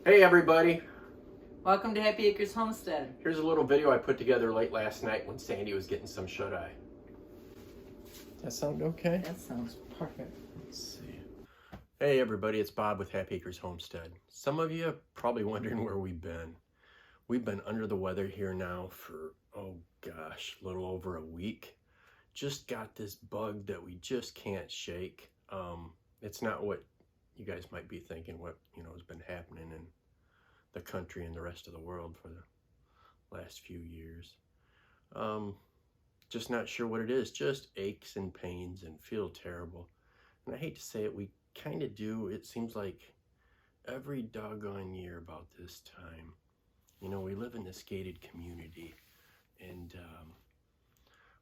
Hey everybody! Welcome to Happy Acres Homestead. Here's a little video I put together late last night when Sandy was getting some shut-eye. Does that sound okay? That sounds perfect. Let's see. Hey everybody, it's Bob with Happy Acres Homestead. Some of you are probably wondering where we've been. We've been under the weather here now for, oh gosh, a little over a week. Just got this bug that we just can't shake. It's not what you guys might be thinking, what has been happening in the country and the rest of the world for the last few years. Just not sure what it is. Just aches and pains and feel terrible. And I hate to say it, we kind of do. It seems like every doggone year about this time. We live in this gated community, and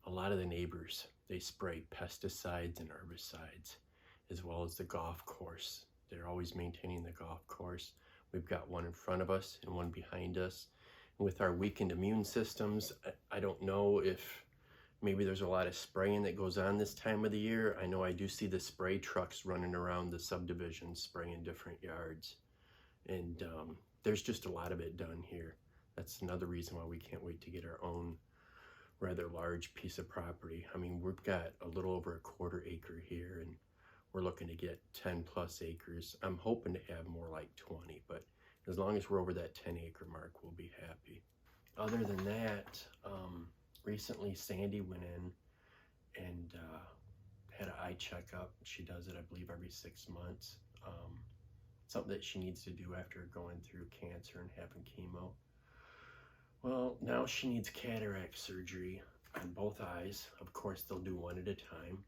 a lot of the neighbors, they spray pesticides and herbicides, as well as the golf course. They're always maintaining the golf course. We've got one in front of us and one behind us. And with our weakened immune systems, I don't know if maybe there's a lot of spraying that goes on this time of the year. I know I do see the spray trucks running around the subdivisions spraying different yards. And there's just a lot of it done here. That's another reason why we can't wait to get our own rather large piece of property. I mean, we've got a little over a quarter acre here, and we're looking to get 10 plus acres. I'm hoping to have more like 20, but as long as we're over that 10-acre mark, we'll be happy. Other than that, recently Sandy went in and had an eye checkup. She does it, I believe, every 6 months. Something that she needs to do after going through cancer and having chemo. Well, now she needs cataract surgery on both eyes. Of course, they'll do one at a time.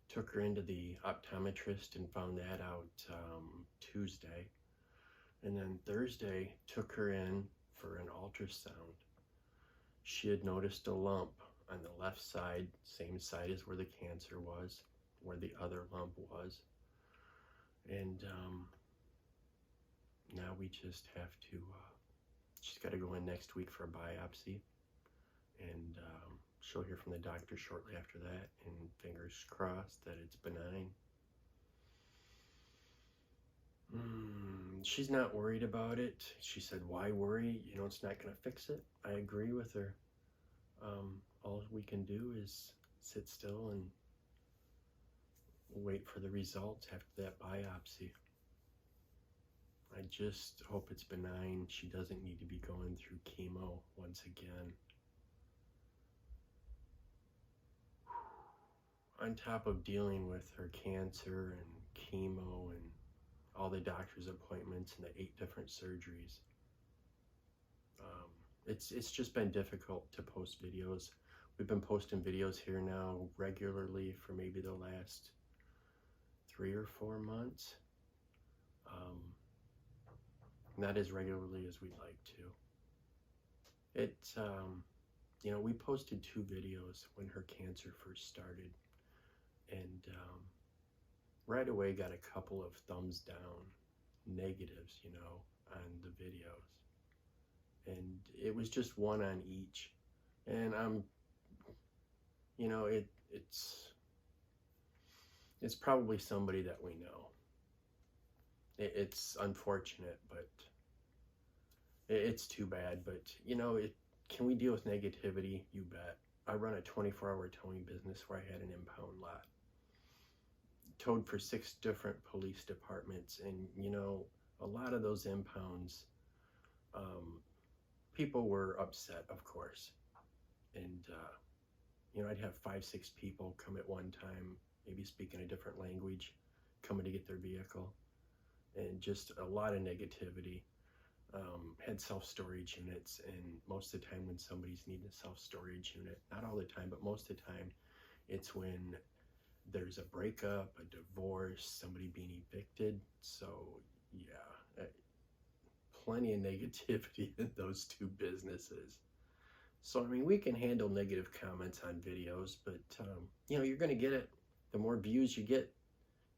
Took her into the optometrist and found that out Tuesday. And then Thursday, took her in for an ultrasound. She had noticed a lump on the left side, same side as where the cancer was, where the other lump was. And now we just have to, she's got to go in next week for a biopsy. And she'll hear from the doctor shortly after that, and fingers crossed that it's benign. She's not worried about it. She said, why worry? It's not going to fix it. I agree with her. All we can do is sit still and wait for the results after that biopsy. I just hope it's benign. She doesn't need to be going through chemo once again. On top of dealing with her cancer and chemo and all the doctor's appointments and the 8 different surgeries, it's just been difficult to post videos. We've been posting videos here now regularly for maybe the last 3 or 4 months. Not as regularly as we'd like to. It's, we posted 2 videos when her cancer first started. And right away got a couple of thumbs down, negatives, on the videos. And it was just one on each. And it's probably somebody that we know. It's unfortunate, but it's too bad. But, can we deal with negativity? You bet. I run a 24-hour towing business where I had an impound lot. Towed for 6 different police departments, and a lot of those impounds, people were upset, of course. And I'd have 5-6 people come at one time, maybe speaking a different language, coming to get their vehicle, and just a lot of negativity. Had self-storage units, and most of the time when somebody's needing a self-storage unit, not all the time, but most of the time, it's when there's a breakup, a divorce, somebody being evicted. So yeah, plenty of negativity in those 2 businesses. So I mean, we can handle negative comments on videos, but you're going to get it. The more views you get,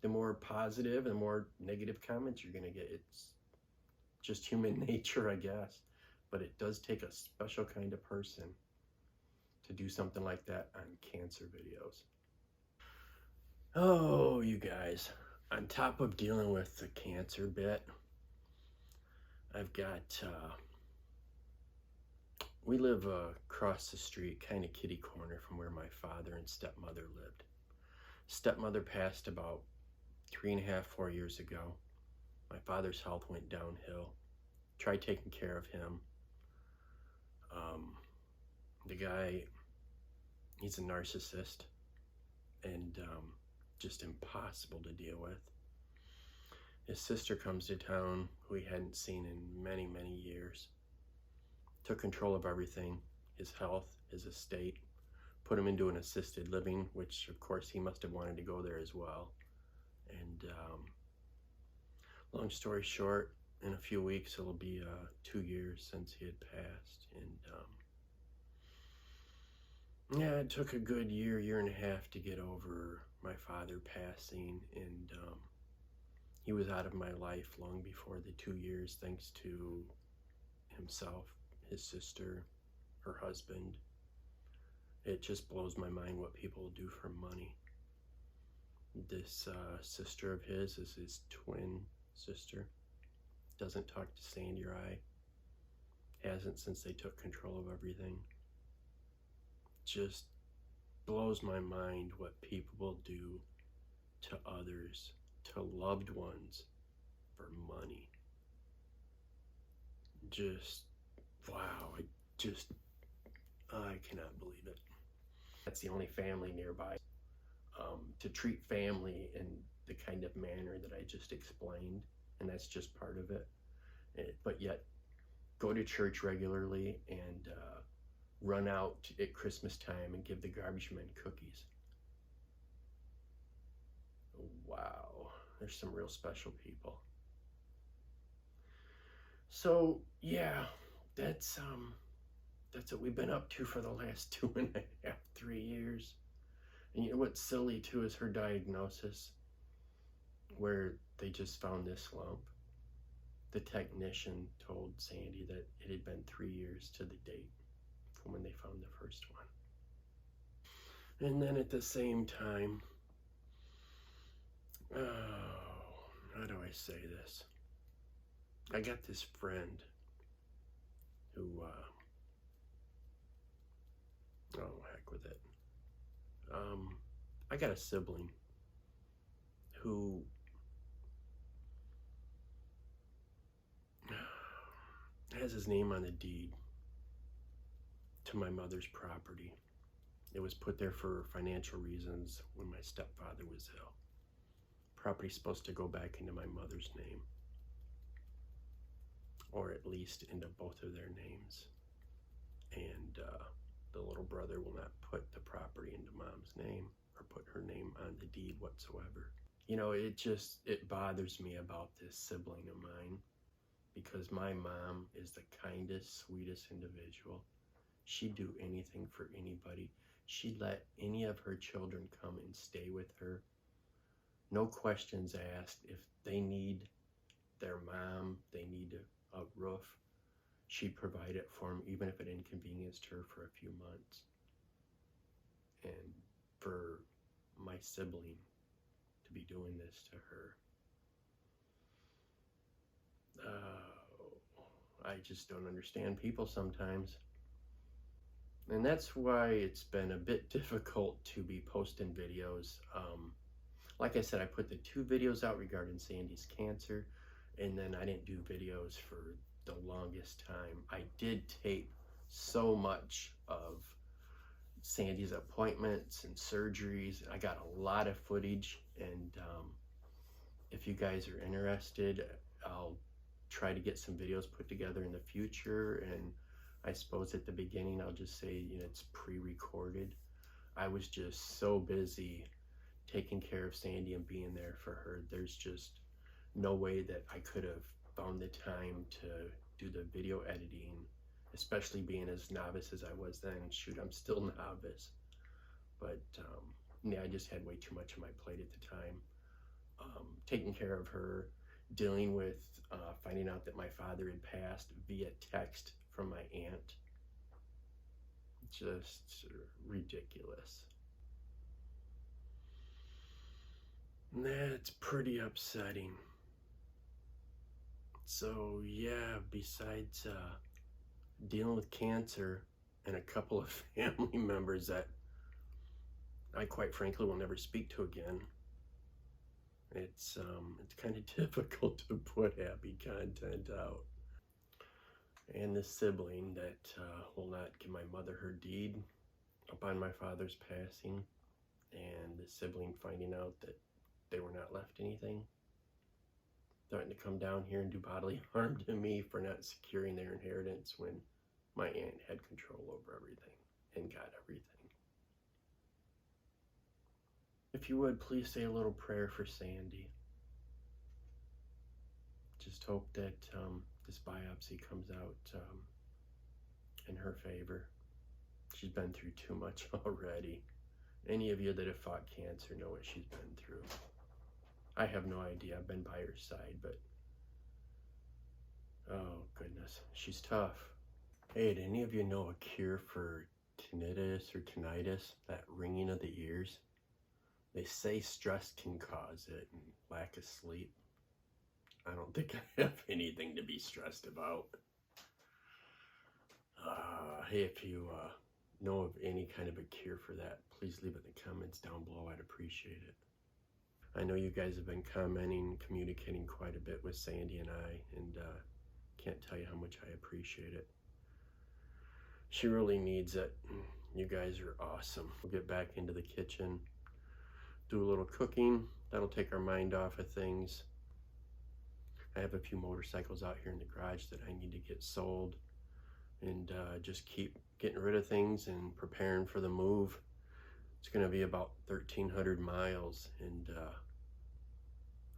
the more positive and more negative comments you're going to get. It's just human nature, I guess. But it does take a special kind of person to do something like that on cancer videos. Oh, you guys, on top of dealing with the cancer bit, I've got, we live across the street, kind of kitty corner from where my father and stepmother lived. Stepmother passed about 3.5, 4 years ago. My father's health went downhill. Tried taking care of him. The guy, he's a narcissist and just impossible to deal with. His sister comes to town, who he hadn't seen in many, many years. Took control of everything, his health, his estate, put him into an assisted living, which of course he must have wanted to go there as well. And long story short, in a few weeks it'll be 2 years since he had passed. And yeah, it took a good year, 1.5 years to get over my father passing, and he was out of my life long before the 2 years, thanks to himself, his sister, her husband. It just blows my mind what people do for money. This sister of his is his twin sister. Doesn't talk to Sandy or I. Hasn't since they took control of everything. Just blows my mind what people will do to others, to loved ones, for money. Just, wow, I cannot believe it. That's the only family nearby. To treat family in the kind of manner that I just explained, and that's just part of it. But yet, go to church regularly and run out at Christmas time and give the garbage men cookies. Wow, there's some real special people. So yeah, that's what we've been up to for the last 2.5, 3 years. And you know what's silly too is her diagnosis, where they just found this lump. The technician told Sandy that it had been 3 years to the date from when they found the first one. And then at the same time, how do I say this? I got this friend who, oh heck with it. I got a sibling who has his name on the deed to my mother's property. It was put there for financial reasons when my stepfather was ill. Property's supposed to go back into my mother's name, or at least into both of their names. And the little brother will not put the property into mom's name or put her name on the deed whatsoever. You know, it bothers me about this sibling of mine, because my mom is the kindest, sweetest individual. She'd do anything for anybody. She'd let any of her children come and stay with her. No questions asked. If they need their mom, they need a roof, she'd provide it for them, even if it inconvenienced her for a few months. And for my sibling to be doing this to her, I just don't understand people sometimes. And that's why it's been a bit difficult to be posting videos. Like I said, I put the 2 videos out regarding Sandy's cancer, and then I didn't do videos for the longest time. I did tape so much of Sandy's appointments and surgeries. I got a lot of footage, and if you guys are interested, I'll try to get some videos put together in the future. And I suppose at the beginning I'll just say, you know, it's pre-recorded. I was just so busy taking care of Sandy and being there for her. There's just no way that I could have found the time to do the video editing, especially being as novice as I was then. Shoot, I'm still novice. But yeah, I just had way too much on my plate at the time. Taking care of her, dealing with finding out that my father had passed via text from my aunt. Just ridiculous. And that's pretty upsetting. So yeah, besides dealing with cancer and a couple of family members that I quite frankly will never speak to again, it's kind of difficult to put happy content out. And the sibling that will not give my mother her deed upon my father's passing, and the sibling finding out that they were not left anything, threatened to come down here and do bodily harm to me for not securing their inheritance when my aunt had control over everything and got everything. If you would, please say a little prayer for Sandy. Just hope that this biopsy comes out in her favor. She's been through too much already. Any of you that have fought cancer know what she's been through. I have no idea. I've been by her side, but oh goodness, she's tough. Hey, did any of you know a cure for tinnitus or tinnitus, that ringing of the ears? They say stress can cause it and lack of sleep. I don't think I have anything to be stressed about. Hey, if you know of any kind of a cure for that, please leave it in the comments down below. I'd appreciate it. I know you guys have been commenting, communicating quite a bit with Sandy and I, and can't tell you how much I appreciate it. She really needs it. You guys are awesome. We'll get back into the kitchen, do a little cooking. That'll take our mind off of things. I have a few motorcycles out here in the garage that I need to get sold, and just keep getting rid of things and preparing for the move. It's going to be about 1,300 miles, and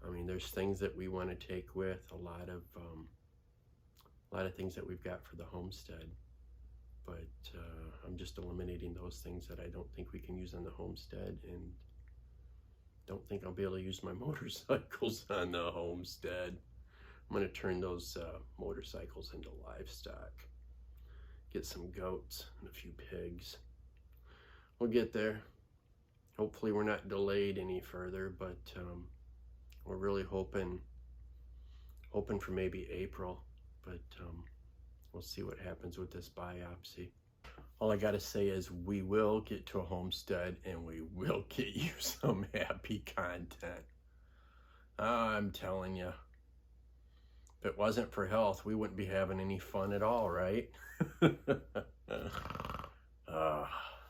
I mean, there's things that we want to take with, a lot of things that we've got for the homestead, but I'm just eliminating those things that I don't think we can use on the homestead, and don't think I'll be able to use my motorcycles on the homestead. I'm going to turn those motorcycles into livestock. Get some goats and a few pigs. We'll get there. Hopefully we're not delayed any further, but we're really hoping for maybe April, but we'll see what happens with this biopsy. All I gotta say is we will get to a homestead and we will get you some happy content. I'm telling you. If it wasn't for health, we wouldn't be having any fun at all, right?